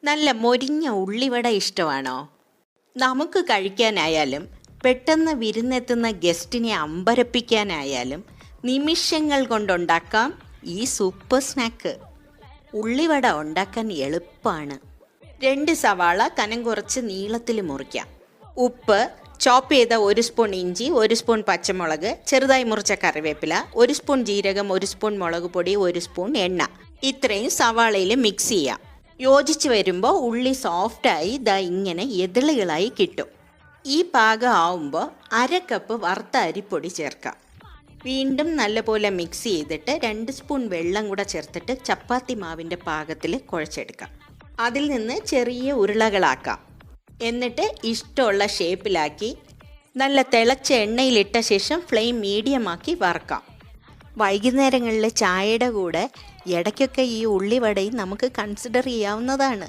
നല്ല മൊരിഞ്ഞ ഉള്ളിവട ഇഷ്ടമാണോ? നമുക്ക് കഴിക്കാനായാലും പെട്ടെന്ന് വിരുന്നെത്തുന്ന ഗസ്റ്റിനെ അമ്പരപ്പിക്കാനായാലും നിമിഷങ്ങൾ കൊണ്ടുണ്ടാക്കാം ഈ സൂപ്പർ സ്നാക്ക്. ഉള്ളിവട ഉണ്ടാക്കാൻ എളുപ്പമാണ്. 2 സവാള കനം കുറച്ച് നീളത്തിൽ മുറിക്കാം. ഉപ്പ്, ചോപ്പ് ചെയ്ത 1 സ്പൂൺ ഇഞ്ചി, 1 സ്പൂൺ പച്ചമുളക്, ചെറുതായി മുറിച്ച കറിവേപ്പില, 1 സ്പൂൺ ജീരകം, 1 സ്പൂൺ മുളക് പൊടി, 1 സ്പൂൺ എണ്ണ. ഇത്രയും സവാളയിൽ മിക്സ് ചെയ്യാം. യോജിച്ച് വരുമ്പോൾ ഉള്ളി സോഫ്റ്റായി ഇങ്ങനെ എതിളുകളായി കിട്ടും. ഈ പാകം ആവുമ്പോൾ 1/2 കപ്പ് വറുത്ത അരിപ്പൊടി ചേർക്കാം. വീണ്ടും നല്ലപോലെ മിക്സ് ചെയ്തിട്ട് 2 സ്പൂൺ വെള്ളം കൂടെ ചേർത്തിട്ട് ചപ്പാത്തി മാവിൻ്റെ പാകത്തിൽ കുഴച്ചെടുക്കാം. അതിൽ നിന്ന് ചെറിയ ഉരുളകളാക്കാം. എന്നിട്ട് ഇഷ്ടമുള്ള ഷേപ്പിലാക്കി നല്ല തിളച്ച എണ്ണയിലിട്ട ശേഷം ഫ്ലെയിം മീഡിയമാക്കി വറക്കാം. വൈകുന്നേരങ്ങളിൽ ചായയുടെ കൂടെ ഇടയ്ക്കൊക്കെ ഈ ഉള്ളിവടയും നമുക്ക് കൺസിഡർ ചെയ്യാവുന്നതാണ്.